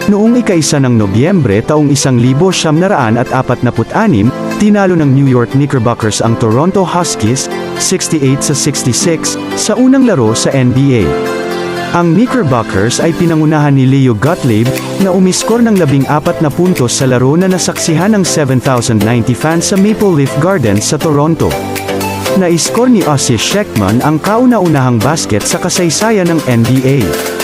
Noong ika-1 ng Nobyembre taong 1946, tinalo ng New York Knickerbockers ang Toronto Huskies, 68-66, sa unang laro sa NBA. Ang Knickerbockers ay pinangunahan ni Leo Gottlieb, na umiskor ng 14 na puntos sa laro na nasaksihan ng 7,090 fans sa Maple Leaf Gardens sa Toronto. Naiskor ni Ozzie Sheckman ang kauna-unahang basket sa kasaysayan ng NBA.